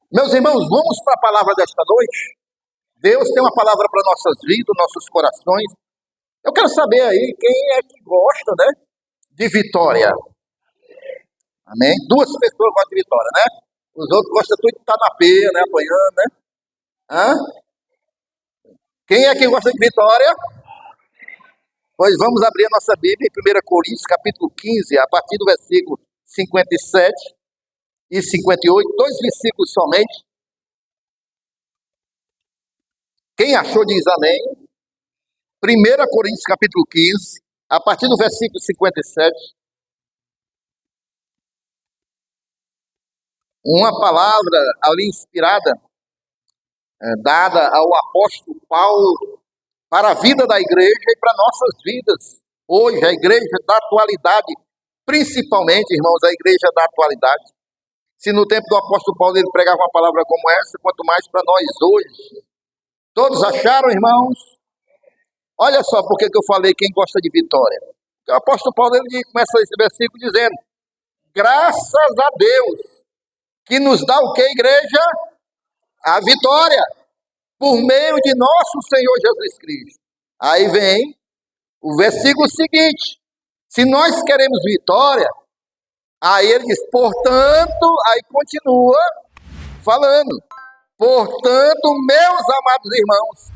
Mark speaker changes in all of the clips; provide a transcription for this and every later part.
Speaker 1: Meus irmãos, vamos para a palavra desta noite? Deus tem uma palavra para nossas vidas, nossos corações. Eu quero saber aí quem é que gosta, né, de vitória. Amém? Duas pessoas gostam de vitória, né? Os outros gostam tudo de estar na peia, né, apanhando, né? Hã? Quem é que gosta de vitória? Pois vamos abrir a nossa Bíblia em 1 Coríntios, capítulo 15, a partir do versículo 57 e 58, dois versículos somente. Quem achou diz amém. 1 Coríntios, capítulo 15, a partir do versículo 57. Uma palavra ali inspirada, dada ao apóstolo Paulo para a vida da igreja e para nossas vidas. Hoje, a igreja da atualidade, principalmente, irmãos, a igreja da atualidade. Se no tempo do apóstolo Paulo ele pregava uma palavra como essa, quanto mais para nós hoje. Todos acharam, irmãos? Olha só porque que eu falei quem gosta de vitória. O apóstolo Paulo ele começa esse versículo dizendo: graças a Deus, que nos dá o que, igreja? A vitória, por meio de nosso Senhor Jesus Cristo. Aí vem o versículo seguinte: se nós queremos vitória, aí ele diz, portanto, aí continua falando, portanto, meus amados irmãos,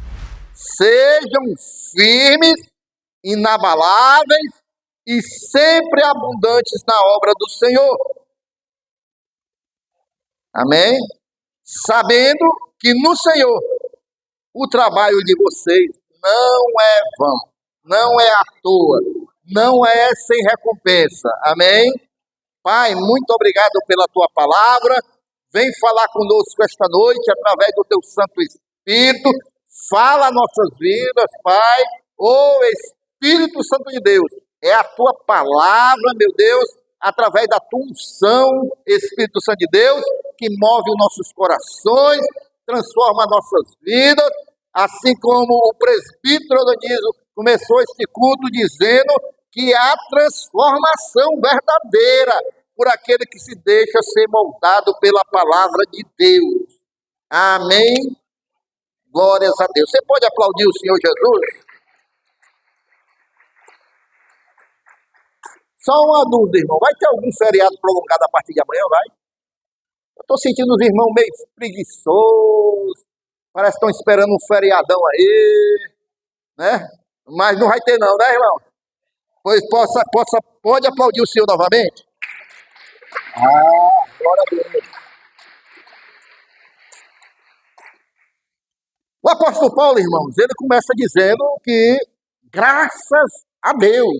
Speaker 1: sejam firmes, inabaláveis e sempre abundantes na obra do Senhor. Amém? Sabendo que no Senhor o trabalho de vocês não é vão, não é à toa, não é sem recompensa. Amém? Pai, muito obrigado pela tua palavra. Vem falar conosco esta noite através do teu Santo Espírito. Fala nossas vidas, Pai. Ô Espírito Santo de Deus, é a tua palavra, meu Deus, através da tua unção, Espírito Santo de Deus, que move os nossos corações, transforma nossas vidas, assim como o presbítero Dionísio começou este culto dizendo que há transformação verdadeira por aquele que se deixa ser moldado pela palavra de Deus. Amém? Glórias a Deus. Você pode aplaudir o Senhor Jesus? Só uma dúvida, irmão. Vai ter algum feriado prolongado a partir de amanhã, vai? Eu estou sentindo os irmãos meio preguiçosos. Parece que estão esperando um feriadão aí, né? Mas não vai ter não, né, irmão? Pois pode aplaudir o Senhor novamente? Glória a Deus. O apóstolo Paulo, irmãos, ele começa dizendo que graças a Deus,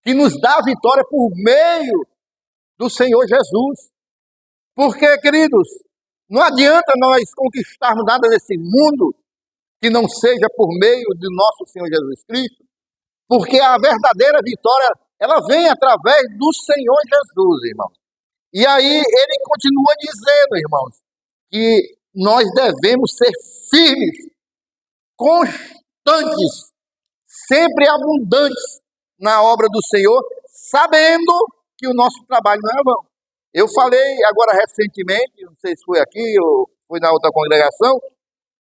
Speaker 1: que nos dá a vitória por meio do Senhor Jesus. Porque, queridos, não adianta nós conquistarmos nada nesse mundo que não seja por meio de nosso Senhor Jesus Cristo, porque a verdadeira vitória, ela vem através do Senhor Jesus, irmãos. E aí ele continua dizendo, irmãos, que nós devemos ser firmes, constantes, sempre abundantes na obra do Senhor, sabendo que o nosso trabalho não é vão. Eu falei agora recentemente, não sei se foi aqui ou foi na outra congregação,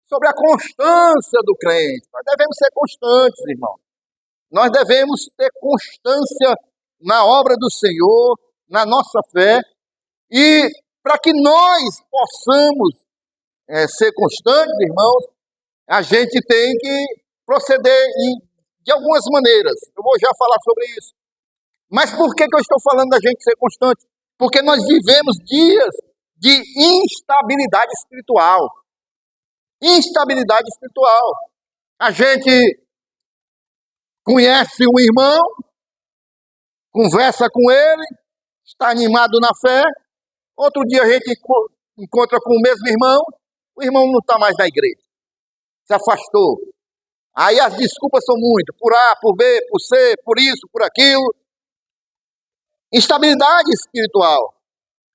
Speaker 1: sobre a constância do crente. Nós devemos ser constantes, irmão. Nós devemos ter constância na obra do Senhor, na nossa fé, e para que nós possamos ser constantes, irmãos, a gente tem que proceder de algumas maneiras. Eu vou já falar sobre isso. Mas por que eu estou falando da gente ser constante? Porque nós vivemos dias de instabilidade espiritual. Instabilidade espiritual. A gente conhece um irmão, conversa com ele, está animado na fé. Outro dia a gente encontra com o mesmo irmão, o irmão não está mais na igreja, se afastou. Aí as desculpas são muitas, por A, por B, por C, por isso, por aquilo. Instabilidade espiritual.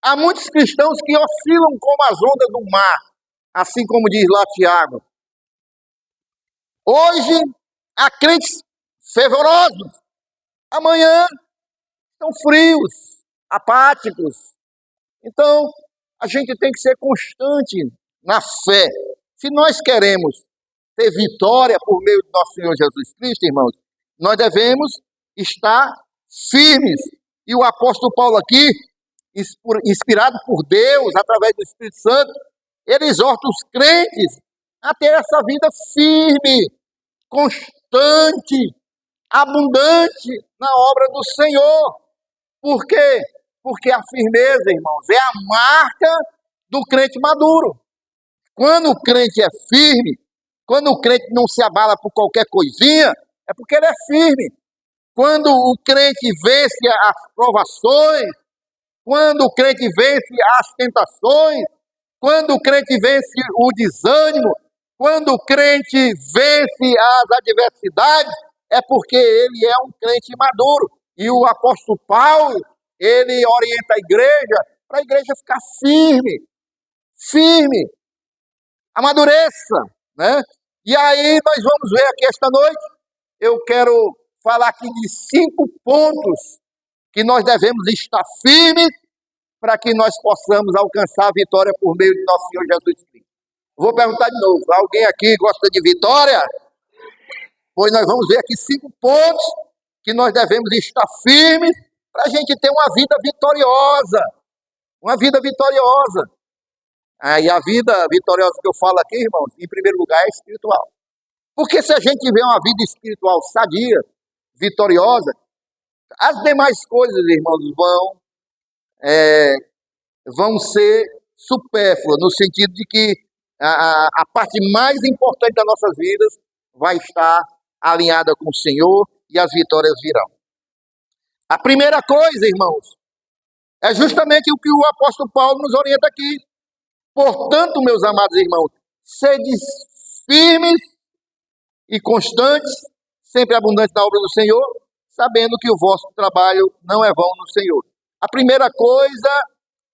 Speaker 1: Há muitos cristãos que oscilam como as ondas do mar, assim como diz lá Tiago. Hoje, há crentes fervorosos, amanhã estão frios, apáticos. Então, A gente tem que ser constante na fé. Se nós queremos ter vitória por meio do nosso Senhor Jesus Cristo, irmãos, nós devemos estar firmes. E o apóstolo Paulo aqui, inspirado por Deus, através do Espírito Santo, ele exorta os crentes a ter essa vida firme, constante, abundante na obra do Senhor. Por quê? Porque a firmeza, irmãos, é a marca do crente maduro. Quando o crente é firme, quando o crente não se abala por qualquer coisinha, é porque ele é firme. Quando o crente vence as provações, quando o crente vence as tentações, quando o crente vence o desânimo, quando o crente vence as adversidades, é porque ele é um crente maduro. E o apóstolo Paulo, ele orienta a igreja para a igreja ficar firme, amadureça, né? E aí nós vamos ver aqui esta noite, eu quero falar aqui de 5 pontos que nós devemos estar firmes para que nós possamos alcançar a vitória por meio de nosso Senhor Jesus Cristo. Vou perguntar de novo, alguém aqui gosta de vitória? Pois nós vamos ver aqui 5 pontos que nós devemos estar firmes para a gente ter uma vida vitoriosa. Uma vida vitoriosa. E a vida vitoriosa que eu falo aqui, irmãos, em primeiro lugar é espiritual. Porque se a gente tiver uma vida espiritual sadia, vitoriosa, as demais coisas, irmãos, vão ser supérfluas, no sentido de que a parte mais importante das nossas vidas vai estar alinhada com o Senhor e as vitórias virão. A primeira coisa, irmãos, é justamente o que o apóstolo Paulo nos orienta aqui. Portanto, meus amados irmãos, sede firmes e constantes, sempre abundantes na obra do Senhor, sabendo que o vosso trabalho não é vão no Senhor. A primeira coisa,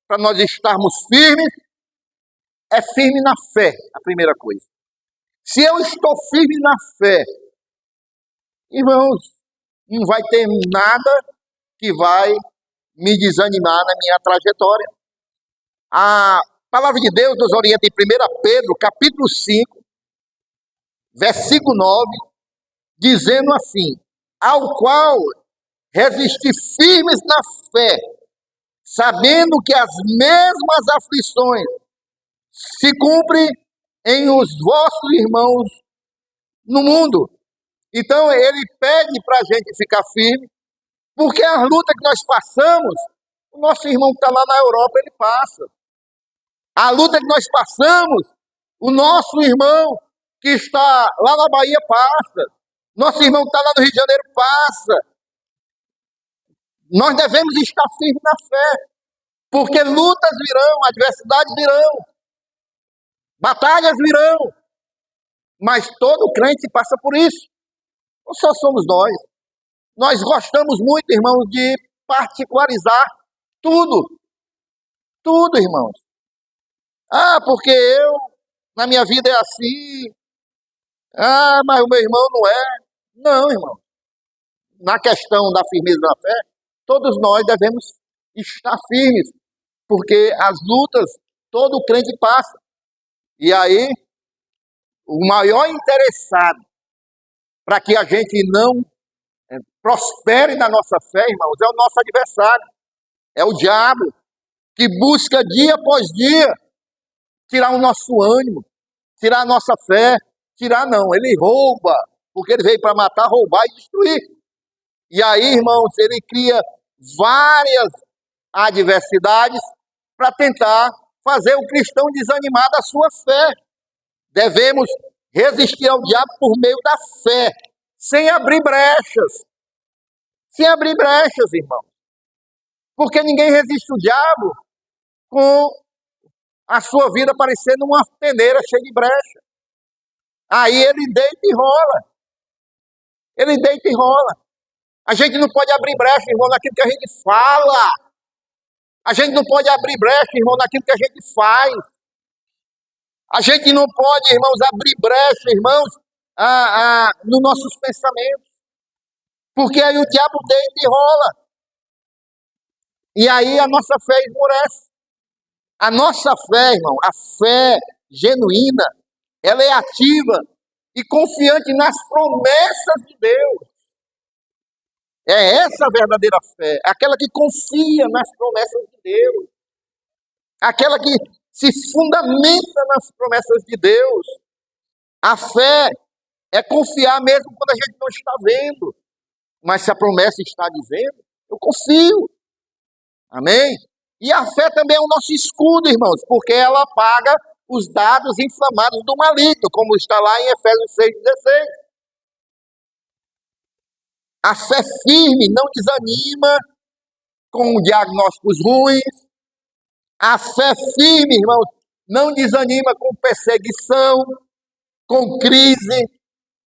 Speaker 1: para nós estarmos firmes, é firme na fé, a primeira coisa. Se eu estou firme na fé, irmãos, não vai ter nada que vai me desanimar na minha trajetória. A palavra de Deus nos orienta em 1 Pedro, capítulo 5, versículo 9, dizendo assim: ao qual resistir firmes na fé, sabendo que as mesmas aflições se cumprem em os vossos irmãos no mundo. Então ele pede para a gente ficar firme, porque a luta que nós passamos, o nosso irmão que está lá na Europa, ele passa. A luta que nós passamos, o nosso irmão que está lá na Bahia passa. Nosso irmão que está lá no Rio de Janeiro passa. Nós devemos estar firmes na fé, porque lutas virão, adversidades virão, batalhas virão, mas todo crente passa por isso. Não só somos nós. Nós gostamos muito, irmãos, de particularizar tudo. Tudo, irmãos. Porque eu, na minha vida é assim. Mas o meu irmão não é. Não, irmão. Na questão da firmeza da fé, todos nós devemos estar firmes, porque as lutas, todo crente passa. E aí, o maior interessado para que a gente não prospere na nossa fé, irmãos, é o nosso adversário. É o diabo, que busca dia após dia tirar o nosso ânimo, tirar a nossa fé. Tirar não, ele rouba, porque ele veio para matar, roubar e destruir. E aí, irmãos, ele cria várias adversidades para tentar fazer o cristão desanimar da sua fé. Devemos resistir ao diabo por meio da fé, sem abrir brechas. Sem abrir brechas, irmão. Porque ninguém resiste ao diabo com a sua vida parecendo uma peneira cheia de brecha. Aí ele deita e rola. Ele deita e rola. A gente não pode abrir brecha, irmão, naquilo que a gente fala. A gente não pode abrir brecha, irmão, naquilo que a gente faz. A gente não pode, irmãos, abrir brecha, irmãos, nos nossos pensamentos. Porque aí o diabo deita e rola. E aí a nossa fé esmorece. A nossa fé, irmão, a fé genuína, ela é ativa e confiante nas promessas de Deus. É essa a verdadeira fé, aquela que confia nas promessas de Deus, aquela que se fundamenta nas promessas de Deus. A fé é confiar mesmo quando a gente não está vendo, mas se a promessa está dizendo, eu confio. Amém? E a fé também é o nosso escudo, irmãos, porque ela apaga os dados inflamados do maligno, como está lá em Efésios 6,16. A fé firme não desanima com diagnósticos ruins. A fé firme, irmãos, não desanima com perseguição, com crise.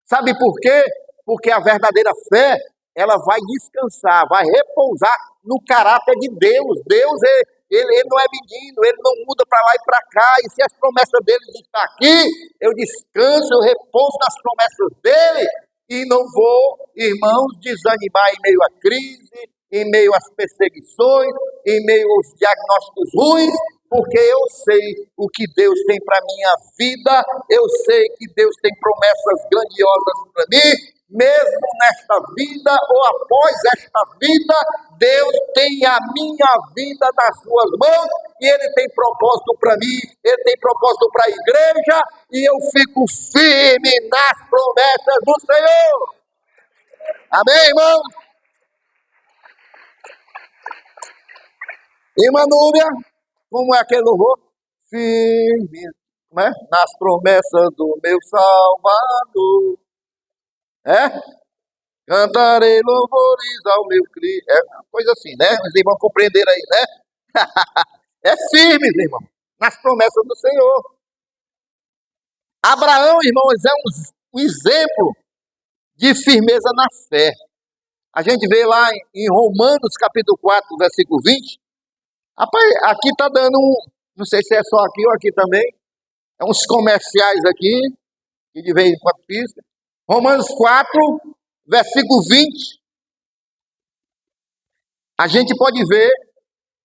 Speaker 1: Sabe por quê? Porque a verdadeira fé, ela vai descansar, vai repousar no caráter de Deus. Deus, ele não é menino, ele não muda para lá e para cá. E se as promessas dele estão aqui, eu descanso, eu repouso nas promessas dele. E não vou, irmãos, desanimar em meio à crise, em meio às perseguições, em meio aos diagnósticos ruins, porque eu sei o que Deus tem para a minha vida, eu sei que Deus tem promessas grandiosas para mim, mesmo nesta vida ou após esta vida, Deus tem a minha vida nas suas mãos, e Ele tem propósito para mim, Ele tem propósito para a igreja, e eu fico firme nas promessas do Senhor. Amém, irmão? Irmã Núbia, como é aquele louvor? Firme, né? Nas promessas do meu Salvador. Cantarei louvores ao meu Cristo. É uma coisa assim, né? Os irmãos compreenderam aí, né? É firme, irmão, nas promessas do Senhor. Abraão, irmãos, é um exemplo de firmeza na fé. A gente vê lá em Romanos, capítulo 4, versículo 20. Rapaz, aqui está dando não sei se é só aqui ou aqui também, é uns comerciais aqui, que de vez em quando pisca. Romanos 4, versículo 20. A gente pode ver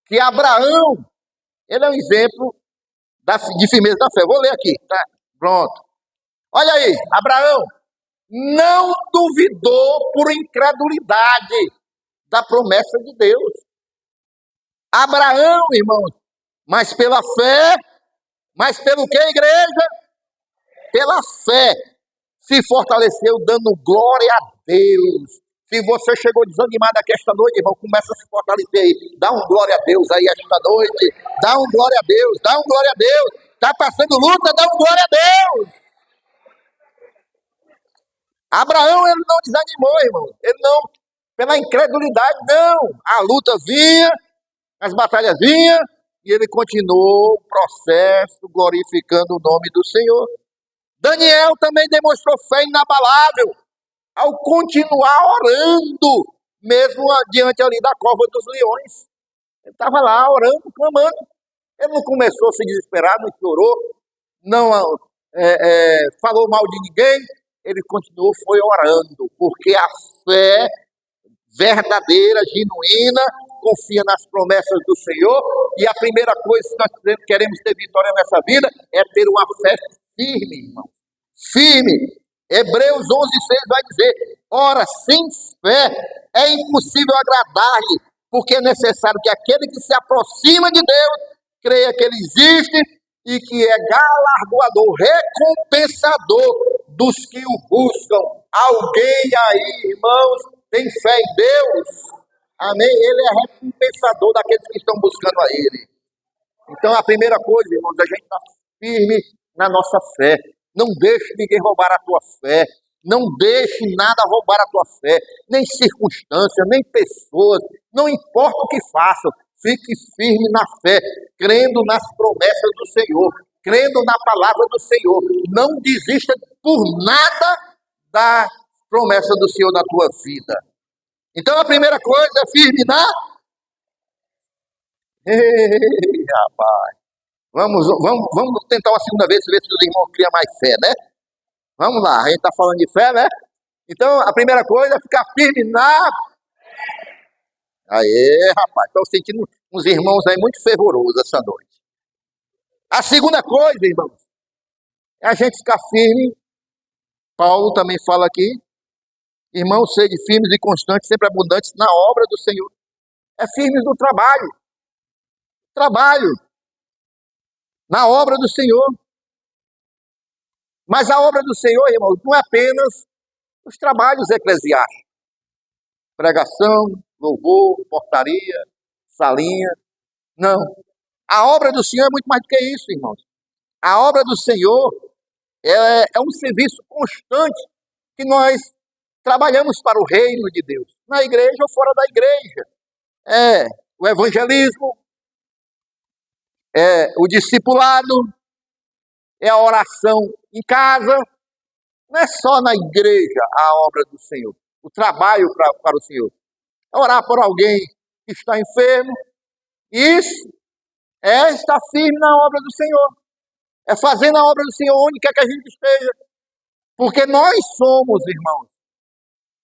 Speaker 1: que Abraão, ele é um exemplo de firmeza da fé. Vou ler aqui, tá? Pronto. Olha aí, Abraão não duvidou por incredulidade da promessa de Deus. Abraão, irmãos, mas pela fé, mas pelo que, igreja? Pela fé, se fortaleceu dando glória a Deus. Se você chegou desanimado aqui esta noite, irmão, começa a se fortalecer aí. Dá um glória a Deus aí esta noite. Dá um glória a Deus, dá um glória a Deus. Está passando luta, dá um glória a Deus. Abraão, ele não desanimou, irmão. Ele não, pela incredulidade, não. A luta vinha, as batalhas vinham, e ele continuou o processo glorificando o nome do Senhor. Daniel também demonstrou fé inabalável ao continuar orando, mesmo diante ali da cova dos leões. Ele estava lá orando, clamando. Ele não começou a se desesperar, não chorou, não falou mal de ninguém. Ele continuou, foi orando, porque a fé verdadeira, genuína, confia nas promessas do Senhor. E a primeira coisa que nós queremos ter vitória nessa vida é ter uma fé firme, irmão. Firme. Hebreus 11,6 vai dizer: ora, sem fé é impossível agradar-lhe, porque é necessário que aquele que se aproxima de Deus creia que ele existe e que é galardoador, recompensador dos que o buscam. Alguém aí, irmãos, tem fé em Deus? Amém? Ele é recompensador daqueles que estão buscando a Ele. Então, a primeira coisa, irmãos, a gente está firme na nossa fé. Não deixe ninguém roubar a tua fé. Não deixe nada roubar a tua fé. Nem circunstâncias, nem pessoas. Não importa o que façam. Fique firme na fé, crendo nas promessas do Senhor, crendo na palavra do Senhor. Não desista por nada da promessa do Senhor na tua vida. Então, a primeira coisa é firme na... Ei, rapaz. Vamos tentar uma segunda vez, ver se os irmãos criam mais fé, né? Vamos lá, a gente está falando de fé, né? Então, a primeira coisa é ficar firme na... Aê, rapaz, estou sentindo uns irmãos aí muito fervorosos essa noite. A segunda coisa, irmãos, é a gente ficar firme. Paulo também fala aqui, irmãos, sede firmes e constantes, sempre abundantes na obra do Senhor. É firmes no trabalho. Trabalho na obra do Senhor. Mas a obra do Senhor, irmãos, não é apenas os trabalhos eclesiásticos. Pregação, louvor, portaria, salinha. Não. A obra do Senhor é muito mais do que isso, irmãos. A obra do Senhor é um serviço constante que nós trabalhamos para o reino de Deus, na igreja ou fora da igreja. É o evangelismo, é o discipulado, é a oração em casa. Não é só na igreja a obra do Senhor, o trabalho para o Senhor. É orar por alguém que está enfermo. Isso é estar firme na obra do Senhor. É fazer na obra do Senhor onde quer que a gente esteja. Porque nós somos, irmãos,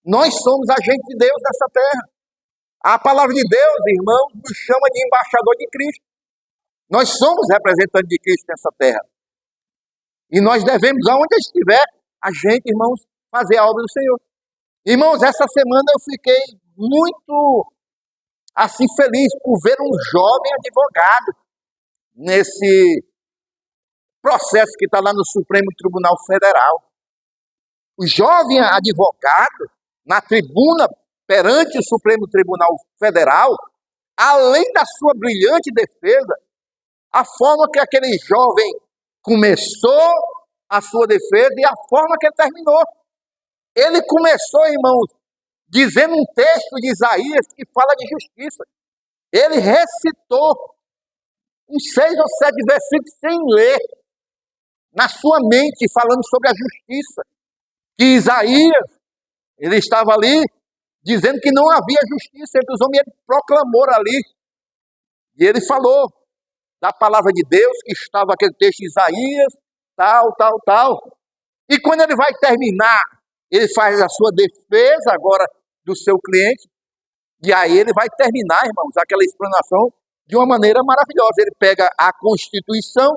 Speaker 1: nós somos agentes de Deus nessa terra. A palavra de Deus, irmãos, nos chama de embaixador de Cristo. Nós somos representantes de Cristo nessa terra. E nós devemos, aonde estiver, a gente, irmãos, fazer a obra do Senhor. Irmãos, essa semana eu fiquei muito, assim, feliz por ver um jovem advogado nesse processo que está lá no Supremo Tribunal Federal. O jovem advogado, na tribuna perante o Supremo Tribunal Federal, além da sua brilhante defesa, a forma que aquele jovem começou a sua defesa e a forma que ele terminou. Ele começou, irmãos, dizendo um texto de Isaías que fala de justiça. Ele recitou uns 6 ou 7 versículos sem ler, na sua mente, falando sobre a justiça. Que Isaías, ele estava ali, dizendo que não havia justiça entre os homens, ele proclamou ali. E ele falou da palavra de Deus, que estava aquele texto de Isaías, tal. E quando ele vai terminar, ele faz a sua defesa agora do seu cliente, e aí ele vai terminar, irmãos, aquela explanação de uma maneira maravilhosa. Ele pega a Constituição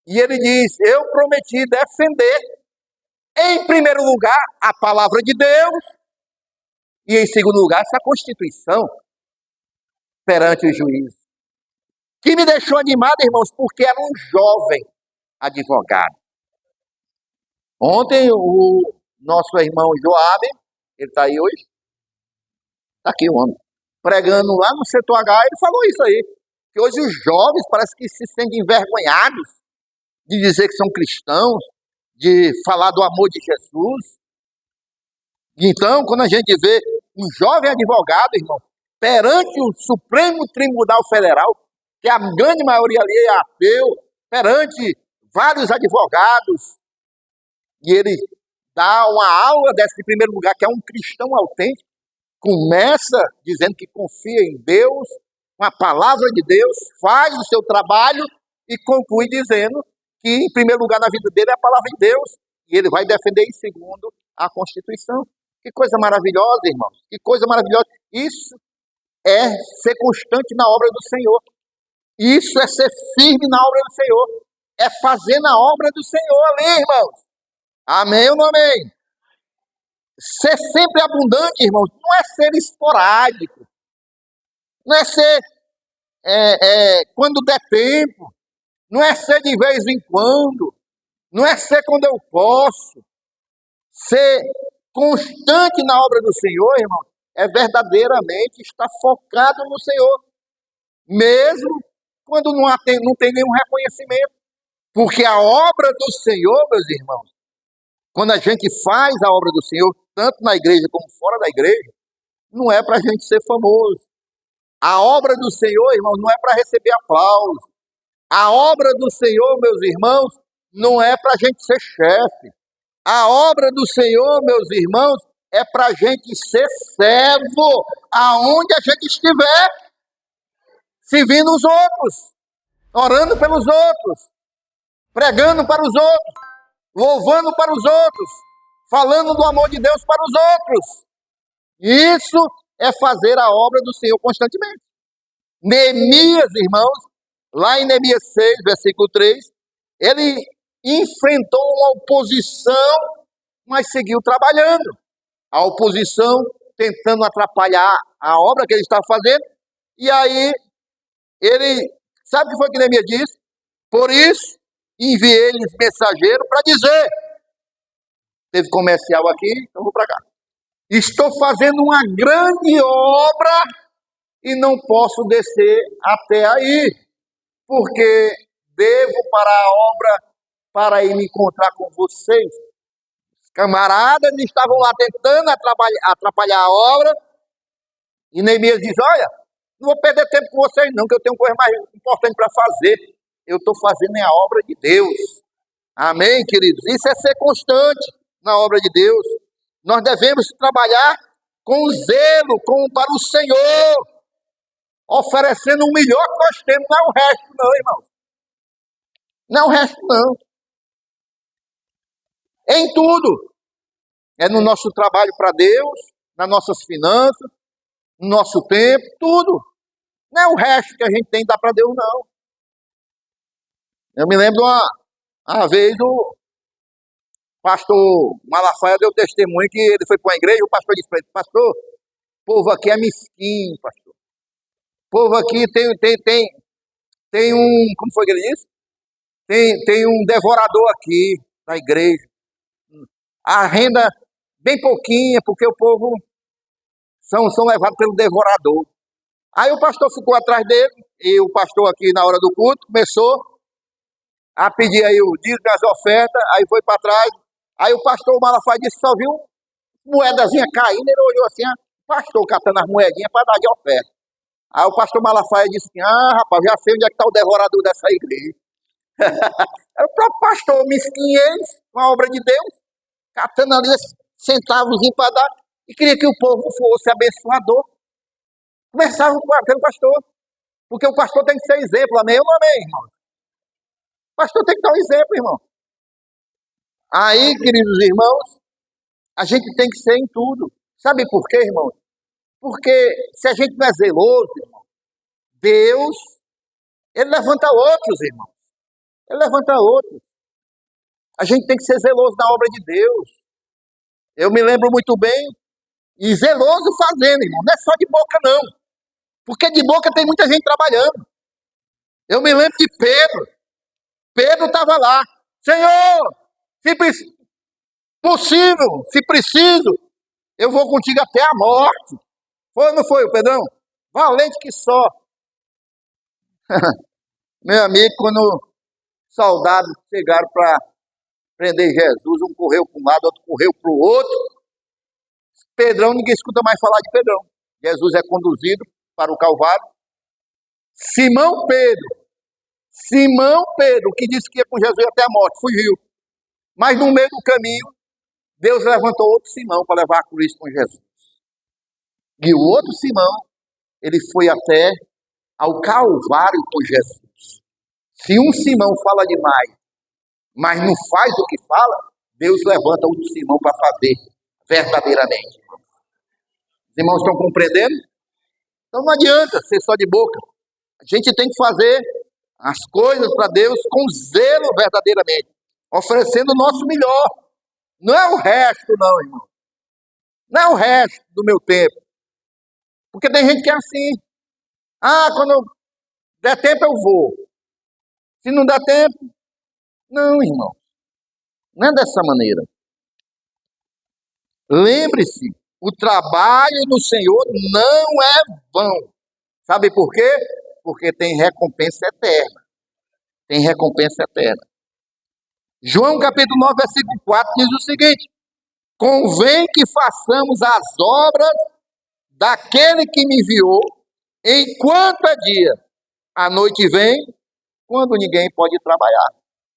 Speaker 1: e ele diz: eu prometi defender, em primeiro lugar, a palavra de Deus, e em segundo lugar, essa Constituição perante o juiz. Que me deixou animado, irmãos, porque era um jovem advogado. Ontem, o nosso irmão Joabe, ele está aí hoje? Está aqui o homem. Pregando lá no setor H, ele falou isso aí. Que hoje os jovens parece que se sentem envergonhados de dizer que são cristãos, de falar do amor de Jesus. Então, quando a gente vê um jovem advogado, irmão, perante o Supremo Tribunal Federal, que a grande maioria ali é ateu, perante vários advogados, e ele dá uma aula desse primeiro lugar, que é um cristão autêntico, começa dizendo que confia em Deus, com a palavra de Deus, faz o seu trabalho e conclui dizendo que, em primeiro lugar na vida dele, é a palavra de Deus, e ele vai defender em segundo a Constituição. Que coisa maravilhosa, irmãos, que coisa maravilhosa. Isso é ser constante na obra do Senhor. Isso é ser firme na obra do Senhor. É fazer na obra do Senhor ali, irmãos. Amém ou não amém? Ser sempre abundante, irmãos, não é ser esporádico. Não é ser quando der tempo. Não é ser de vez em quando. Não é ser quando eu posso. Ser constante na obra do Senhor, irmão, é verdadeiramente estar focado no Senhor. Mesmo quando não tem nenhum reconhecimento. Porque a obra do Senhor, meus irmãos, quando a gente faz a obra do Senhor, tanto na igreja como fora da igreja, não é para a gente ser famoso. A obra do Senhor, irmãos, não é para receber aplauso. A obra do Senhor, meus irmãos, não é para a gente ser chefe. A obra do Senhor, meus irmãos, é para a gente ser servo aonde a gente estiver, servindo os outros, orando pelos outros, pregando para os outros, louvando para os outros, falando do amor de Deus para os outros. Isso é fazer a obra do Senhor constantemente. Neemias, irmãos, lá em Neemias 6, versículo 3, ele enfrentou uma oposição, mas seguiu trabalhando. A oposição tentando atrapalhar a obra que ele estava fazendo, e aí ele, sabe o que foi que Neemias disse? Por isso, enviei-lhes mensageiro para dizer, teve comercial aqui, então vou para cá. Estou fazendo uma grande obra e não posso descer até aí, porque devo parar a obra para ir me encontrar com vocês. Os camaradas estavam lá tentando atrapalhar a obra, e Neemias diz, olha, não vou perder tempo com vocês não, que eu tenho coisa mais importante para fazer. Eu estou fazendo a obra de Deus. Amém, queridos? Isso é ser constante na obra de Deus. Nós devemos trabalhar com zelo, para o Senhor, oferecendo o melhor que nós temos, não é o resto não, irmão. Não é o resto não. Em tudo. É no nosso trabalho para Deus, nas nossas finanças, no nosso tempo, tudo. Não é o resto que a gente tem que dar para Deus, não. Eu me lembro uma vez o pastor Malafaia deu testemunho que ele foi para uma igreja, o pastor disse para ele, pastor, o povo aqui é mesquinho, pastor. O povo aqui tem um, como foi que ele disse? Tem um devorador aqui na igreja. A renda bem pouquinha, porque o povo são levados pelo devorador. Aí o pastor ficou atrás dele, e o pastor aqui na hora do culto começou a pedir aí o dízimo das ofertas, aí foi para trás. Aí o pastor Malafaia disse que só viu moedazinha caindo, ele olhou assim, o pastor catando as moedinhas para dar de oferta. Aí o pastor Malafaia disse assim, rapaz, já sei onde é que está o devorador dessa igreja. É o próprio pastor, mesquinho eles, com a obra de Deus, catando ali centavos para dar, e queria que o povo fosse abençoador. Começava pelo pastor, porque o pastor tem que ser exemplo, amém ou não amém, irmão? O pastor tem que dar um exemplo, irmão. Aí, queridos irmãos, a gente tem que ser em tudo. Sabe por quê, irmão? Porque se a gente não é zeloso, irmão, Deus, ele levanta outros, irmão. Ele levanta outros. A gente tem que ser zeloso na obra de Deus. Eu me lembro muito bem, e zeloso fazendo, irmão. Não é só de boca, não. Porque de boca tem muita gente trabalhando. Eu me lembro de Pedro. Pedro estava lá. Senhor, se possível, se preciso, eu vou contigo até a morte. Foi ou não foi, Pedrão? Valente que só. Meu amigo, quando soldados chegaram para prender Jesus, um correu para um lado, outro correu para o outro. Pedrão, ninguém escuta mais falar de Pedrão. Jesus é conduzido para o Calvário. Simão Pedro, que disse que ia com Jesus até a morte, fugiu. Mas no meio do caminho, Deus levantou outro Simão para levar a cruz com Jesus. E o outro Simão, ele foi até ao Calvário com Jesus. Se um Simão fala demais, mas não faz o que fala, Deus levanta outro Simão para fazer verdadeiramente. Os irmãos estão compreendendo? Então não adianta ser só de boca. A gente tem que fazer as coisas para Deus com zelo verdadeiramente, oferecendo o nosso melhor. Não é o resto, não, irmão. Não é o resto do meu tempo. Porque tem gente que é assim. Quando der tempo eu vou. Se não der tempo, não, irmão. Não é dessa maneira. Lembre-se, o trabalho do Senhor não é vão. Sabe por quê? Porque tem recompensa eterna. Tem recompensa eterna. João capítulo 9, versículo 4 diz o seguinte: convém que façamos as obras daquele que me enviou enquanto é dia. A noite vem quando ninguém pode trabalhar.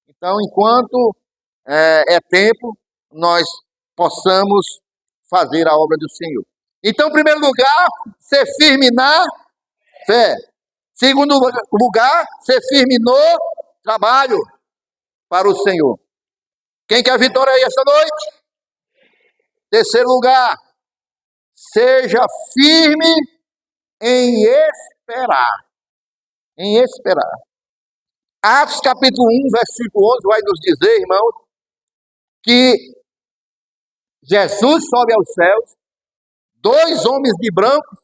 Speaker 1: Então, enquanto é tempo, nós possamos fazer a obra do Senhor. Então, em primeiro lugar, ser firme na fé. Segundo lugar, ser firme no trabalho para o Senhor. Quem quer vitória aí esta noite? Terceiro lugar, seja firme em esperar. Em esperar. Atos capítulo 1, versículo 11, vai nos dizer, irmãos, que Jesus sobe aos céus, dois homens de branco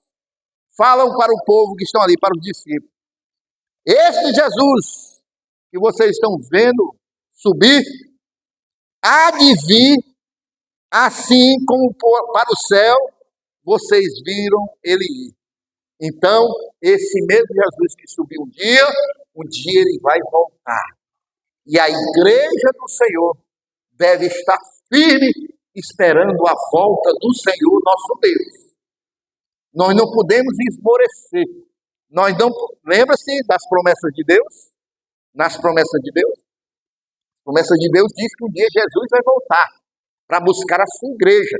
Speaker 1: falam para o povo que estão ali, para os discípulos. Este Jesus que vocês estão vendo subir, há de vir, assim como para o céu, vocês viram ele ir. Então, esse mesmo Jesus que subiu um dia ele vai voltar. E a igreja do Senhor deve estar firme, esperando a volta do Senhor, nosso Deus. Nós não podemos esmorecer. Nós não, lembra-se das promessas de Deus? Nas promessas de Deus? A promessa de Deus diz que um dia Jesus vai voltar para buscar a sua igreja.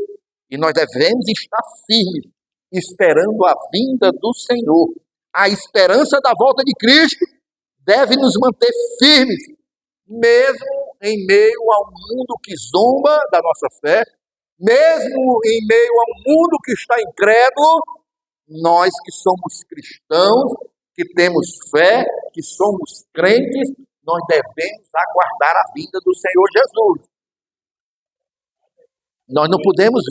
Speaker 1: E nós devemos estar firmes, esperando a vinda do Senhor. A esperança da volta de Cristo deve nos manter firmes, mesmo em meio a um mundo que zomba da nossa fé, mesmo em meio a um mundo que está incrédulo. Nós que somos cristãos, que temos fé, que somos crentes, nós devemos aguardar a vinda do Senhor Jesus. Nós não podemos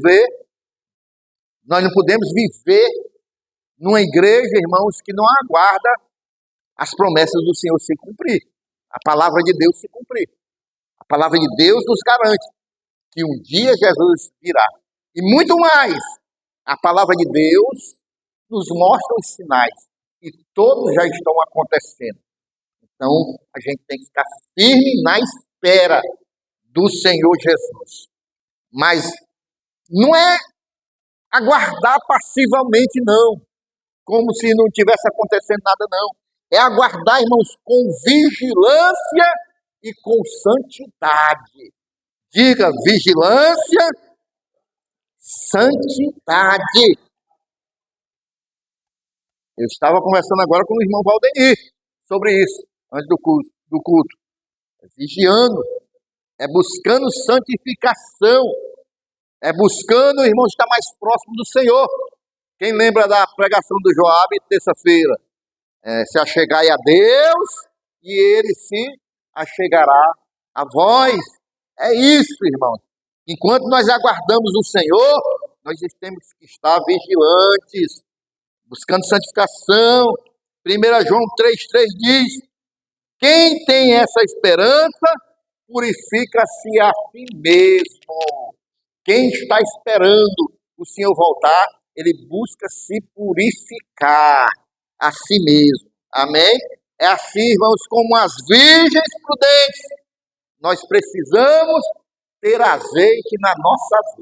Speaker 1: viver numa igreja, irmãos, que não aguarda as promessas do Senhor se cumprir, a palavra de Deus se cumprir. A palavra de Deus nos garante que um dia Jesus virá. E muito mais, a palavra de Deus nos mostra os sinais, e todos já estão acontecendo. Então, a gente tem que ficar firme na espera do Senhor Jesus. Mas não é aguardar passivamente, não, como se não tivesse acontecendo nada, não. É aguardar, irmãos, com vigilância e com santidade. Diga, vigilância, santidade. Eu estava conversando agora com o irmão Valdenir sobre isso, antes do culto. É vigiando, é buscando santificação, é buscando, irmão, estar mais próximo do Senhor. Quem lembra da pregação do Joabe, terça-feira? Se achegai a Deus e Ele se achegará a vós. É isso, irmão. Enquanto nós aguardamos o Senhor, nós temos que estar vigilantes, buscando santificação. 1 João 3,3 diz: quem tem essa esperança, purifica-se a si mesmo. Quem está esperando o Senhor voltar, ele busca se purificar a si mesmo. Amém? É assim, irmãos, como as virgens prudentes. Nós precisamos ter azeite nas nossas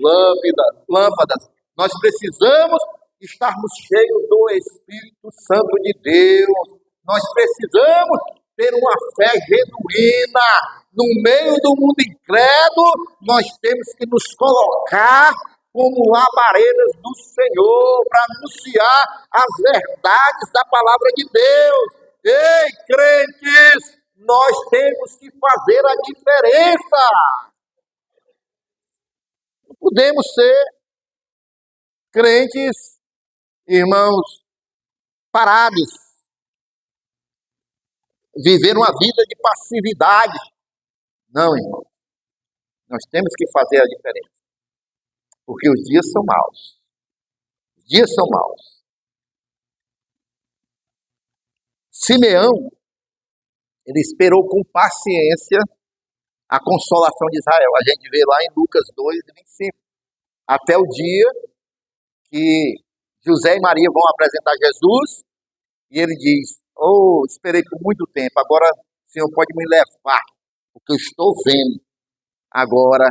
Speaker 1: lâmpadas. Nós precisamos estarmos cheios do Espírito Santo de Deus. Nós precisamos ter uma fé genuína. No meio do mundo incrédulo, nós temos que nos colocar como labaredas do Senhor para anunciar as verdades da palavra de Deus. Ei, crentes, nós temos que fazer a diferença. Não podemos ser crentes, irmãos, parados, viver uma vida de passividade. Não, irmão. Nós temos que fazer a diferença. Porque os dias são maus. Os dias são maus. Simeão, ele esperou com paciência a consolação de Israel. A gente vê lá em Lucas 2:25. Até o dia que José e Maria vão apresentar Jesus, e ele diz: esperei por muito tempo, agora o Senhor pode me levar, porque eu estou vendo agora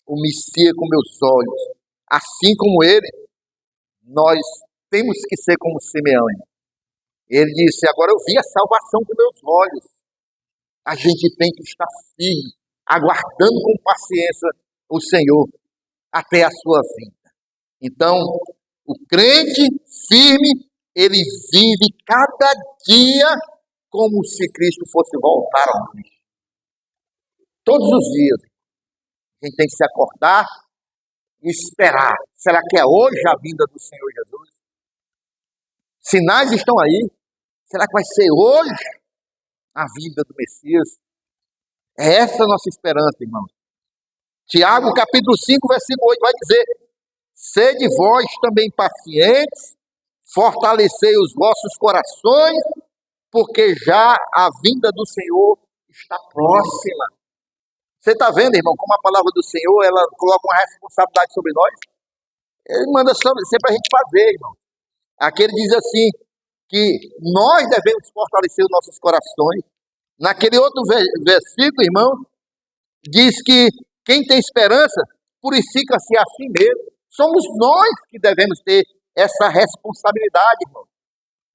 Speaker 1: o Messias com meus olhos. Assim como ele, nós temos que ser como Simeão. Ele disse: agora eu vi a salvação com meus olhos. A gente tem que estar firme, aguardando com paciência o Senhor até a sua vinda. Então, o crente firme, ele vive cada dia como se Cristo fosse voltar hoje. Todos os dias, a gente tem que se acordar e esperar. Será que é hoje a vinda do Senhor Jesus? Sinais estão aí. Será que vai ser hoje? a vinda do Messias. É essa a nossa esperança, irmão. Tiago, capítulo 5, versículo 8, vai dizer: sede vós também pacientes, fortalecei os vossos corações, porque já a vinda do Senhor está próxima. Você está vendo, irmão, como a palavra do Senhor, ela coloca uma responsabilidade sobre nós? Ele manda sempre a gente fazer, irmão. Aqui ele diz assim, que nós devemos fortalecer os nossos corações. Naquele outro versículo, irmão, diz que quem tem esperança purifica-se a si mesmo. Somos nós que devemos ter essa responsabilidade, irmão.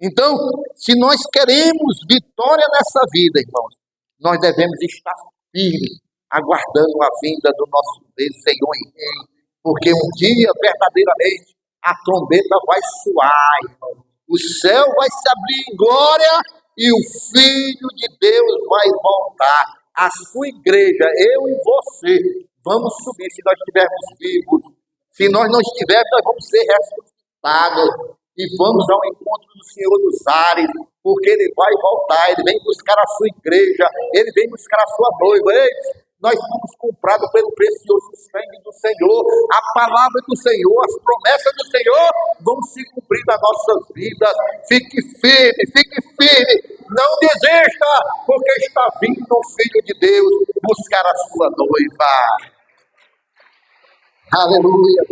Speaker 1: Então, se nós queremos vitória nessa vida, irmãos, nós devemos estar firmes, aguardando a vinda do nosso Deus, Senhor e Rei, porque um dia, verdadeiramente, a trombeta vai soar, irmão. O céu vai se abrir em glória e o Filho de Deus vai voltar. A sua igreja, eu e você, vamos subir se nós estivermos vivos. Se nós não estivermos, nós vamos ser ressuscitados. E vamos ao encontro do Senhor dos ares, porque Ele vai voltar, Ele vem buscar a sua igreja, Ele vem buscar a sua noiva. Ei, nós fomos comprados pelo precioso sangue do Senhor. A palavra do Senhor, as promessas do Senhor vão se cumprir nas nossas vidas. Fique firme, não desista, porque está vindo o Filho de Deus buscar a sua noiva. Aleluia.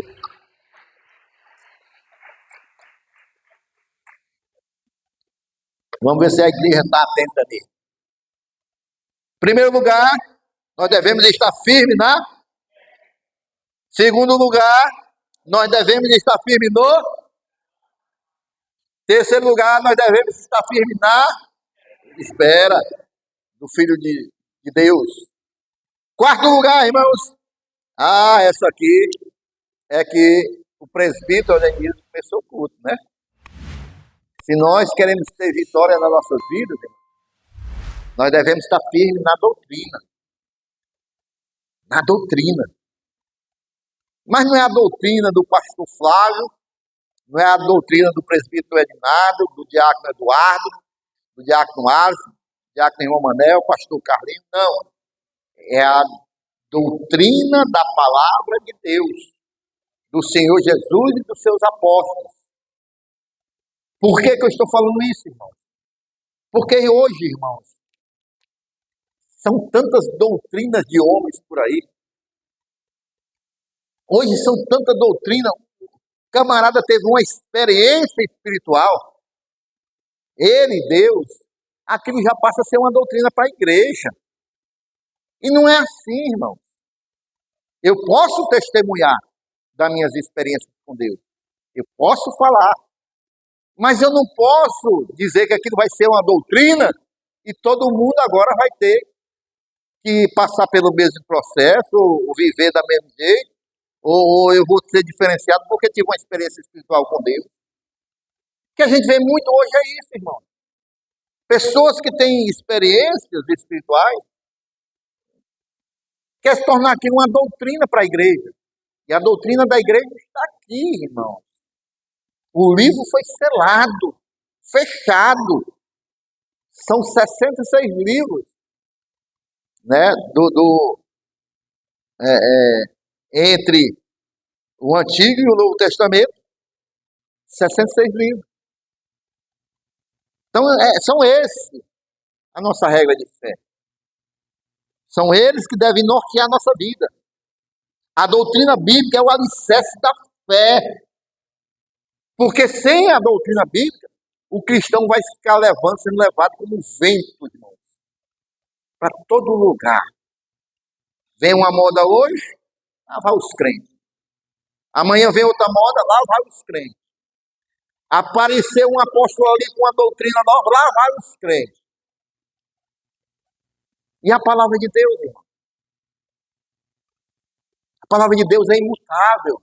Speaker 1: Vamos ver se a igreja está atenta nele. Em primeiro lugar, nós devemos estar firmes na. Segundo lugar, nós devemos estar firmes no. Terceiro lugar, nós devemos estar firmes na espera do Filho de Deus. Quarto lugar, irmãos. Essa aqui é que o presbítero Denise começou o culto, né? Se nós queremos ter vitória nas nossas vidas, nós devemos estar firmes na doutrina. Na doutrina. Mas não é a doutrina do pastor Flávio, não é a doutrina do presbítero Ednardo, do diácono Eduardo, do diácono Alisson, do diácono irmão Manel, pastor Carlinhos, não. É a doutrina da palavra de Deus, do Senhor Jesus e dos seus apóstolos. Por que eu estou falando isso, irmão? Porque hoje, irmãos, são tantas doutrinas de homens por aí. Hoje são tanta doutrina. O camarada teve uma experiência espiritual. Ele, Deus, aquilo já passa a ser uma doutrina para a igreja. E não é assim, irmão. Eu posso testemunhar das minhas experiências com Deus. Eu posso falar. Mas eu não posso dizer que aquilo vai ser uma doutrina e todo mundo agora vai ter que passar pelo mesmo processo, ou viver da mesma jeito, ou eu vou ser diferenciado porque tive uma experiência espiritual com Deus. O que a gente vê muito hoje é isso, irmão. Pessoas que têm experiências espirituais querem se tornar aquilo uma doutrina para a igreja. E a doutrina da igreja está aqui, irmão. O livro foi selado, fechado. São 66 livros, né, entre o Antigo e o Novo Testamento. 66 livros. Então, são esses a nossa regra de fé. São eles que devem nortear a nossa vida. A doutrina bíblica é o alicerce da fé. Porque sem a doutrina bíblica, o cristão vai ficar sendo levado como vento, irmãos, para todo lugar. Vem uma moda hoje, lá vai os crentes. Amanhã vem outra moda, lá vai os crentes. Apareceu um apóstolo ali com uma doutrina nova, lá vai os crentes. E a palavra de Deus, irmão? A palavra de Deus é imutável.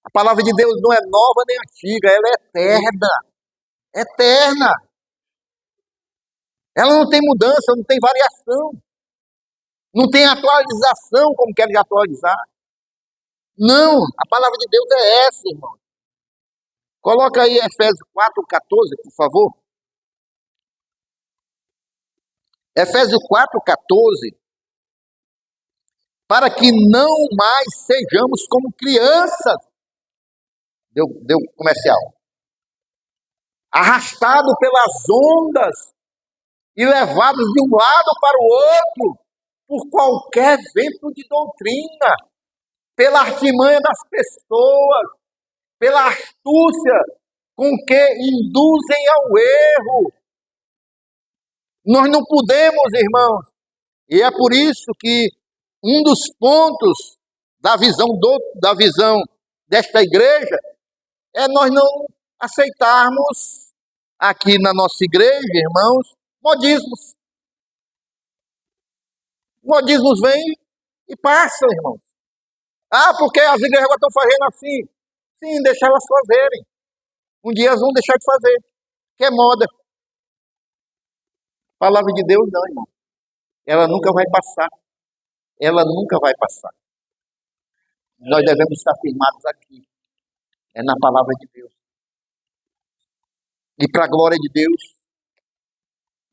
Speaker 1: A palavra de Deus não é nova nem antiga, ela é eterna. Eterna. Ela não tem mudança, não tem variação. Não tem atualização como querem atualizar. Não, a palavra de Deus é essa, irmão. Coloca aí Efésios 4:14, por favor. Efésios 4,14, para que não mais sejamos como crianças, deu comercial, arrastado pelas ondas e levados de um lado para o outro, por qualquer vento de doutrina, pela artimanha das pessoas, pela astúcia com que induzem ao erro. Nós não podemos, irmãos, e é por isso que um dos pontos da visão desta igreja é nós não aceitarmos aqui na nossa igreja, irmãos, modismos. Modismos vêm e passam, irmãos. Ah, porque as igrejas agora estão fazendo assim. Sim, deixa elas fazerem. Um dia elas vão deixar de fazer, que é moda. A palavra de Deus não, irmão. Ela nunca vai passar. Ela nunca vai passar. Nós devemos estar firmados aqui. É na palavra de Deus. E para a glória de Deus,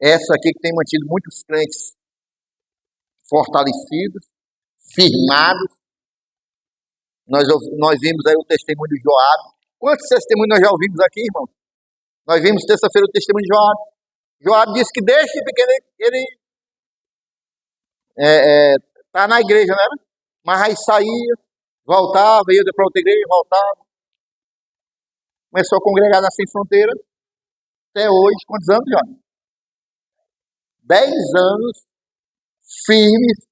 Speaker 1: essa aqui que tem mantido muitos crentes fortalecidos, firmados. Nós vimos aí o testemunho de Joabe. Quantos testemunhos nós já ouvimos aqui, irmão? Nós vimos terça-feira o testemunho de Joabe. Joabe disse que desde pequeno ele tá na igreja, né? Mas aí saía, voltava, ia para outra igreja, voltava. Começou a congregar na Sem Fronteira. Até hoje, quantos anos, Joabe? 10 anos firmes,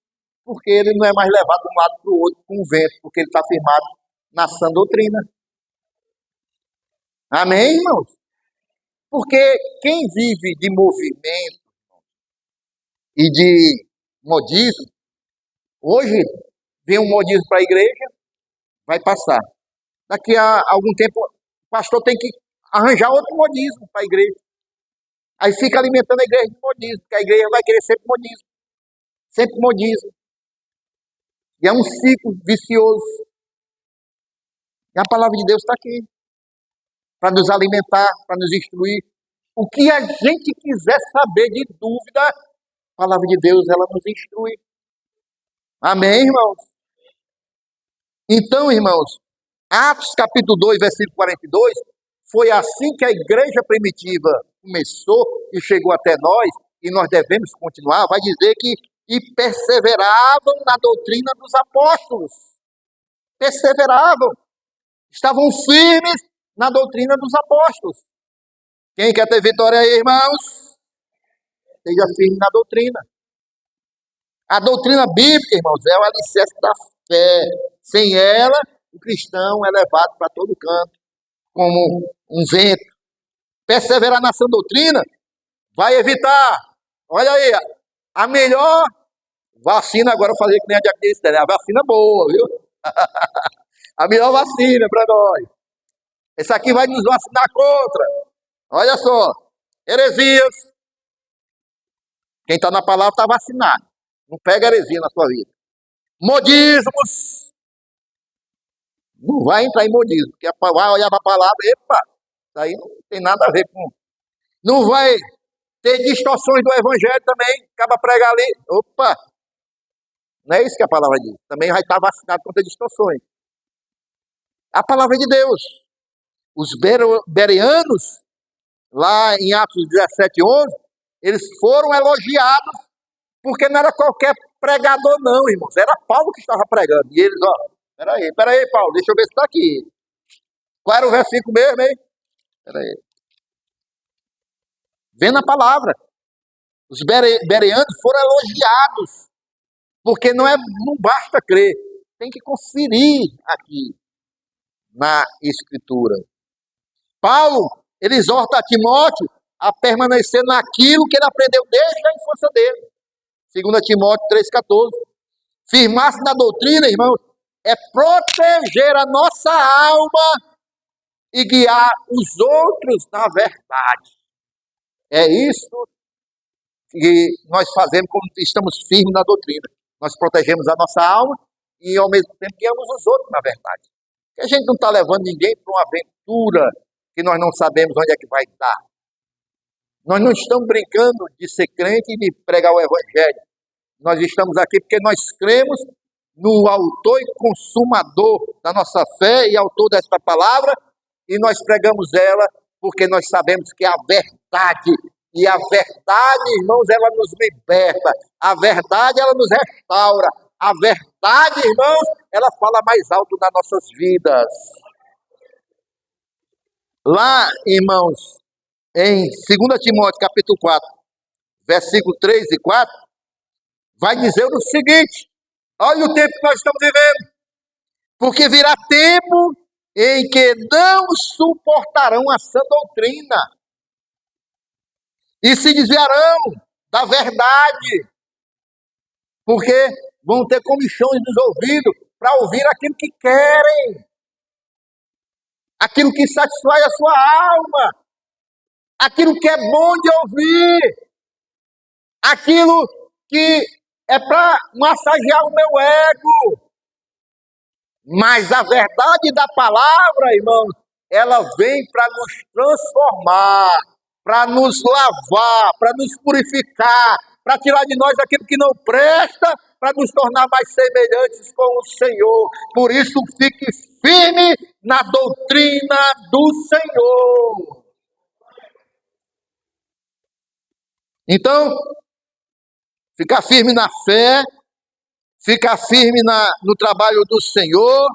Speaker 1: porque ele não é mais levado de um lado para o outro com o vento, porque ele está firmado na sã doutrina. Amém, irmãos? Porque quem vive de movimento e de modismo, hoje vem um modismo para a igreja, vai passar. Daqui a algum tempo, o pastor tem que arranjar outro modismo para a igreja. Aí fica alimentando a igreja de modismo, porque a igreja vai querer sempre modismo. Sempre modismo. E é um ciclo vicioso. E a palavra de Deus está aqui. Para nos alimentar, para nos instruir. O que a gente quiser saber de dúvida, a palavra de Deus, ela nos instrui. Amém, irmãos? Então, irmãos, Atos capítulo 2, versículo 42, foi assim que a igreja primitiva começou e chegou até nós, e nós devemos continuar, vai dizer que e perseveravam na doutrina dos apóstolos. Perseveravam. Estavam firmes na doutrina dos apóstolos. Quem quer ter vitória aí, irmãos? Seja firme na doutrina. A doutrina bíblica, irmãos, é o alicerce da fé. Sem ela, o cristão é levado para todo canto, como um vento. Perseverar nessa doutrina vai evitar, olha aí, a melhor vacina, agora eu falei que nem a diabetes, é a vacina boa, viu? A melhor vacina para nós. Essa aqui vai nos vacinar contra. Olha só, heresias. Quem está na palavra está vacinado. Não pega heresia na sua vida. Modismos. Não vai entrar em modismo, porque vai olhar para a palavra, epa, isso aí não tem nada a ver com... Não vai ter distorções do evangelho também, acaba pregar ali, opa, não é isso que a palavra diz. Também vai estar vacinado contra distorções. A palavra de Deus. Os bereanos, lá em Atos 17:11, eles foram elogiados, porque não era qualquer pregador não, irmãos, era Paulo que estava pregando. E eles, peraí, Paulo, deixa eu ver se está aqui. Qual era o versículo mesmo, hein? Peraí. Vendo a palavra. Os bereanos foram elogiados, porque não basta crer, tem que conferir aqui na Escritura. Paulo, ele exorta a Timóteo a permanecer naquilo que ele aprendeu desde a infância dele. 2 Timóteo 3,14. Firmar-se na doutrina, irmãos, é proteger a nossa alma e guiar os outros na verdade. É isso que nós fazemos quando estamos firmes na doutrina. Nós protegemos a nossa alma e, ao mesmo tempo, guiamos os outros na verdade. Porque a gente não está levando ninguém para uma aventura que nós não sabemos onde é que vai dar. Nós não estamos brincando de ser crente e de pregar o evangelho. Nós estamos aqui porque nós cremos no autor e consumador da nossa fé e autor desta palavra, e nós pregamos ela porque nós sabemos que é a verdade. E a verdade, irmãos, ela nos liberta. A verdade, ela nos restaura. A verdade, irmãos, ela fala mais alto nas nossas vidas. Lá, irmãos, em 2 Timóteo, capítulo 4, versículo 3 e 4, vai dizer o seguinte: olha o tempo que nós estamos vivendo. Porque virá tempo em que não suportarão a sã doutrina e se desviarão da verdade, porque vão ter comichões nos ouvidos para ouvir aquilo que querem, aquilo que satisfaz a sua alma, aquilo que é bom de ouvir, aquilo que é para massagear o meu ego. Mas a verdade da palavra, irmãos, ela vem para nos transformar, para nos lavar, para nos purificar, para tirar de nós aquilo que não presta, para nos tornar mais semelhantes com o Senhor. Por isso, fique firme na doutrina do Senhor. Então, ficar firme na fé, ficar firme no trabalho do Senhor,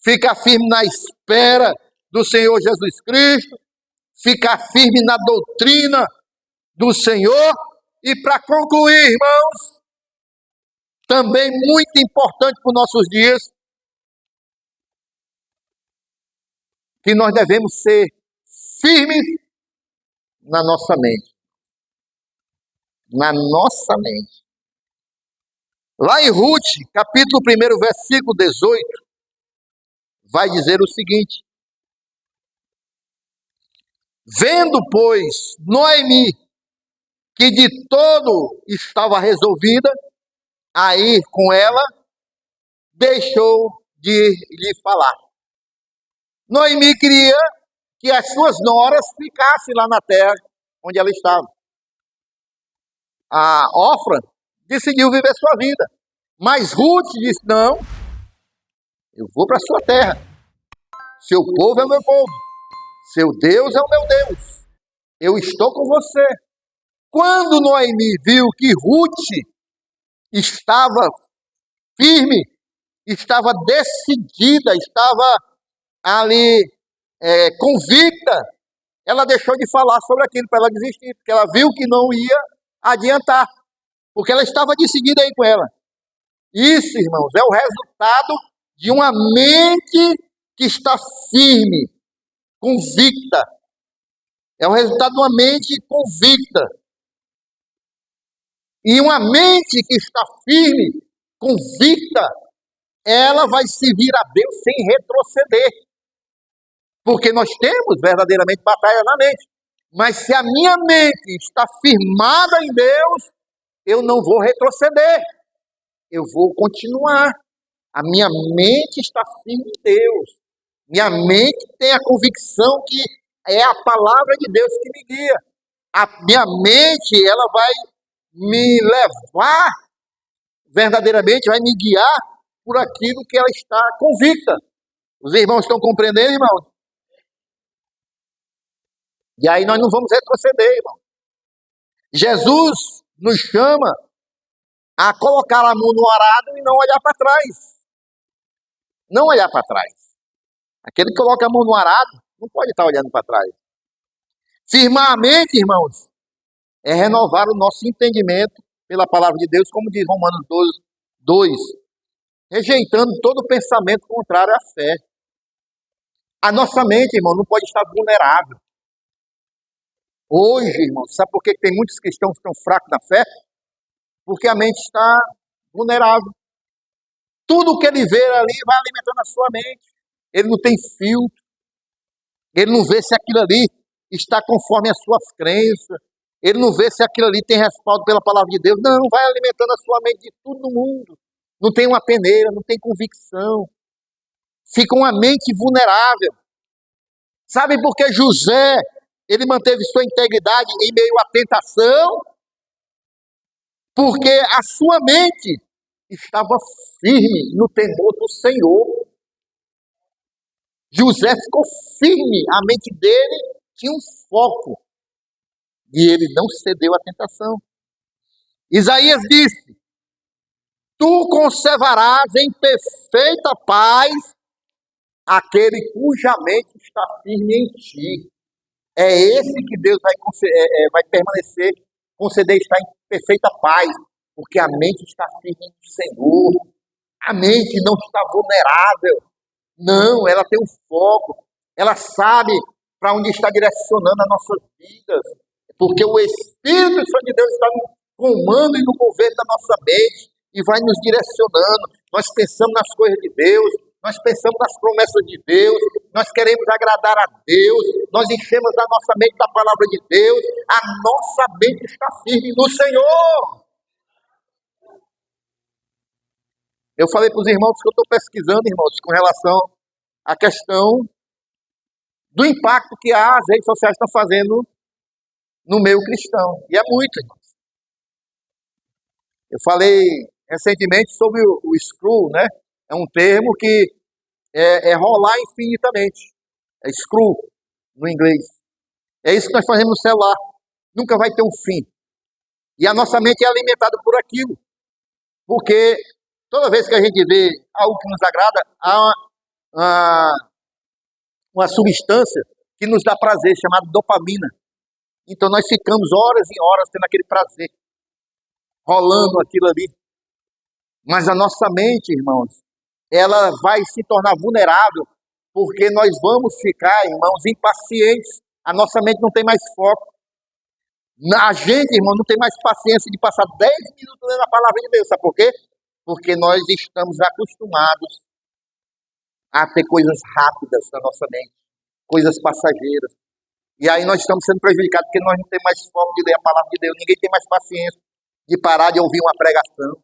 Speaker 1: ficar firme na espera do Senhor Jesus Cristo, ficar firme na doutrina do Senhor. E para concluir, irmãos, também muito importante para os nossos dias, que nós devemos ser firmes na nossa mente. Na nossa mente. Lá em Ruth, capítulo 1, versículo 18, vai dizer o seguinte: vendo, pois, Noemi, que de todo estava resolvida a ir com ela, deixou de lhe falar. Noemi queria que as suas noras ficassem lá na terra onde ela estava. A Orfa decidiu viver sua vida, mas Ruth disse: não, eu vou para a sua terra, seu povo é o meu povo, seu Deus é o meu Deus, eu estou com você. Quando Noemi viu que Ruth estava firme, estava decidida, estava ali convicta, ela deixou de falar sobre aquilo para ela desistir, porque ela viu que não ia adiantar, porque ela estava decidida aí com ela. Isso, irmãos, é o resultado de uma mente que está firme, convicta. É o resultado de uma mente convicta. E uma mente que está firme, convicta, ela vai servir a Deus sem retroceder. Porque nós temos verdadeiramente batalha na mente. Mas se a minha mente está firmada em Deus, eu não vou retroceder. Eu vou continuar. A minha mente está firme em Deus. Minha mente tem a convicção que é a palavra de Deus que me guia. A minha mente, ela vai me levar, verdadeiramente, vai me guiar por aquilo que ela está convicta. Os irmãos estão compreendendo, irmão? E aí nós não vamos retroceder, irmão. Jesus nos chama a colocar a mão no arado e não olhar para trás. Não olhar para trás. Aquele que coloca a mão no arado não pode estar olhando para trás. Firmar a mente, irmãos, é renovar o nosso entendimento pela palavra de Deus, como diz Romanos 12, 2, rejeitando todo pensamento contrário à fé. A nossa mente, irmão, não pode estar vulnerável. Hoje, irmão, sabe por que tem muitos cristãos que estão fracos na fé? Porque a mente está vulnerável. Tudo que ele vê ali vai alimentando a sua mente. Ele não tem filtro. Ele não vê se aquilo ali está conforme as suas crenças. Ele não vê se aquilo ali tem respaldo pela palavra de Deus. Não, vai alimentando a sua mente de tudo no mundo. Não tem uma peneira, não tem convicção. Fica uma mente vulnerável. Sabe por que José, ele manteve sua integridade em meio à tentação, porque a sua mente estava firme no temor do Senhor. José ficou firme, a mente dele tinha um foco, e ele não cedeu à tentação. Isaías disse: tu conservarás em perfeita paz aquele cuja mente está firme em ti. É esse que Deus vai permanecer, conceder estar em perfeita paz, porque a mente está firme no Senhor. A mente não está vulnerável. Não, ela tem um foco. Ela sabe para onde está direcionando as nossas vidas. Porque o Espírito Santo de Deus está no comando e no governo da nossa mente e vai nos direcionando. Nós pensamos nas coisas de Deus, nós pensamos nas promessas de Deus, nós queremos agradar a Deus, nós enchemos a nossa mente da palavra de Deus, a nossa mente está firme no Senhor. Eu falei para os irmãos que eu estou pesquisando, irmãos, com relação à questão do impacto que as redes sociais estão fazendo no meio cristão. E é muito, irmãos. Eu falei recentemente sobre o scroll, né? É um termo que é rolar infinitamente. É scroll, no inglês. É isso que nós fazemos no celular. Nunca vai ter um fim. E a nossa mente é alimentada por aquilo. Porque toda vez que a gente vê algo que nos agrada, há uma substância que nos dá prazer, chamada dopamina. Então nós ficamos horas e horas tendo aquele prazer, rolando aquilo ali. Mas a nossa mente, irmãos, ela vai se tornar vulnerável, porque nós vamos ficar, irmãos, impacientes. A nossa mente não tem mais foco. A gente, irmão, não tem mais paciência de passar 10 minutos lendo a palavra de Deus. Sabe por quê? Porque nós estamos acostumados a ter coisas rápidas na nossa mente, coisas passageiras. E aí nós estamos sendo prejudicados porque nós não temos mais foco de ler a palavra de Deus. Ninguém tem mais paciência de parar de ouvir uma pregação.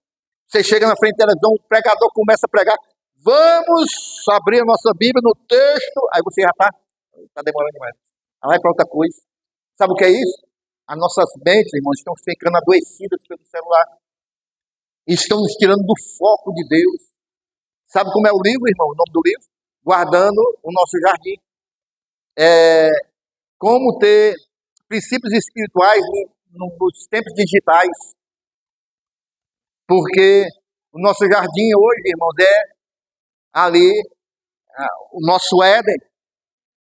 Speaker 1: Você chega na frente da televisão, o pregador começa a pregar. Vamos abrir a nossa Bíblia no texto. Aí você já está demorando demais. Aí vai para outra coisa. Sabe o que é isso? As nossas mentes, irmãos, estão ficando adoecidas pelo celular. Estão nos tirando do foco de Deus. Sabe como é o livro, irmão? O nome do livro? Guardando o nosso jardim. Como ter princípios espirituais nos tempos digitais. Porque o nosso jardim hoje, irmãos, ali, o nosso Éden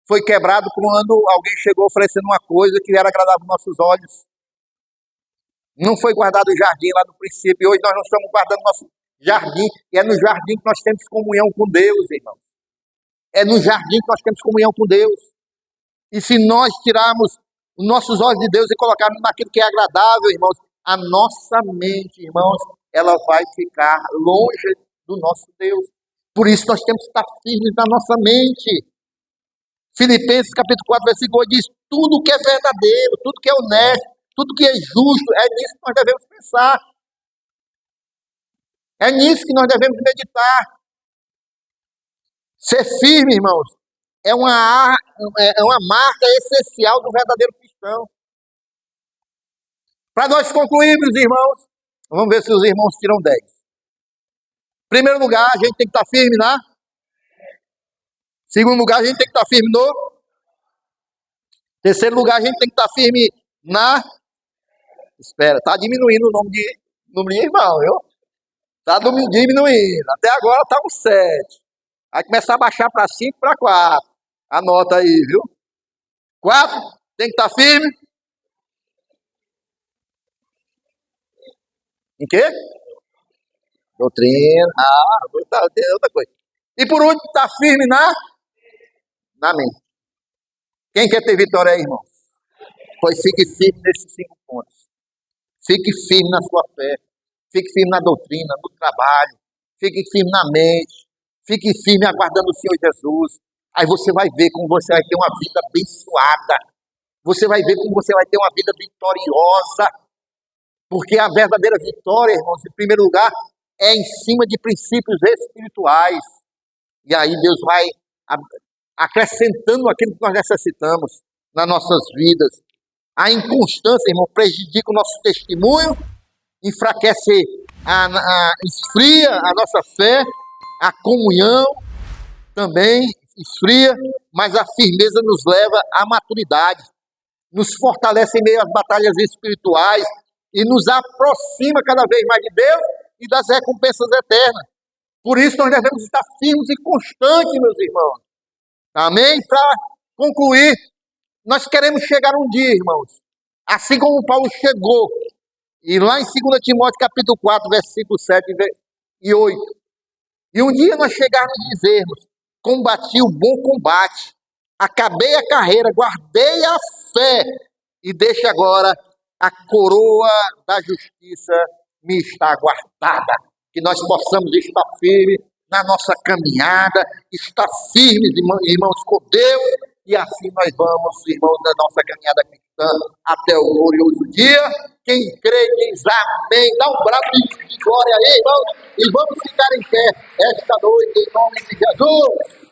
Speaker 1: foi quebrado quando alguém chegou oferecendo uma coisa que era agradável aos nossos olhos. Não foi guardado o jardim lá no princípio, e hoje nós não estamos guardando o nosso jardim, e é no jardim que nós temos comunhão com Deus, irmãos. É no jardim que nós temos comunhão com Deus. E se nós tirarmos os nossos olhos de Deus e colocarmos naquilo que é agradável, irmãos, a nossa mente, irmãos, ela vai ficar longe do nosso Deus. Por isso nós temos que estar firmes na nossa mente. Filipenses capítulo 4, versículo 8 diz: tudo que é verdadeiro, tudo que é honesto, tudo que é justo, é nisso que nós devemos pensar. É nisso que nós devemos meditar. Ser firme, irmãos, é uma marca essencial do verdadeiro cristão. Para nós concluirmos, irmãos, vamos ver se os irmãos tiram 10. Em primeiro lugar, a gente tem que estar firme na. Segundo lugar, a gente tem que estar firme no. Terceiro lugar, a gente tem que estar firme na. Espera, está diminuindo o número de irmão, viu? Está diminuindo. Até agora está um 7. Vai começar a baixar para 5, para 4. Anota aí, viu? 4, tem que estar firme. Em quê? Doutrina. Tem outra coisa. E por último, está firme na mente. Quem quer ter vitória aí, irmão? Pois fique firme nesses 5 pontos. Fique firme na sua fé. Fique firme na doutrina, no trabalho. Fique firme na mente. Fique firme aguardando o Senhor Jesus. Aí você vai ver como você vai ter uma vida abençoada. Você vai ver como você vai ter uma vida vitoriosa. Porque a verdadeira vitória, irmãos, em primeiro lugar, é em cima de princípios espirituais. E aí Deus vai acrescentando aquilo que nós necessitamos. nas nossas vidas. A inconstância, irmão, prejudica o nosso testemunho, enfraquece, esfria a nossa fé, a comunhão também esfria, mas a firmeza nos leva à maturidade, nos fortalece em meio às batalhas espirituais e nos aproxima cada vez mais de Deus e das recompensas eternas. Por isso nós devemos estar firmes e constantes, meus irmãos. Amém? Para concluir, nós queremos chegar um dia, irmãos, assim como Paulo chegou, e lá em 2 Timóteo capítulo 4, versículos 7 e 8. E um dia nós chegarmos e dizermos: combati o bom combate, acabei a carreira, guardei a fé, e deixa agora a coroa da justiça me está guardada. Que nós possamos estar firmes na nossa caminhada, estar firmes, irmãos, com Deus, e assim nós vamos, irmãos, na nossa caminhada cristã até o glorioso dia. Quem crê diz amém. Dá um brado de glória aí, irmãos, e vamos ficar em pé esta noite em nome de Jesus.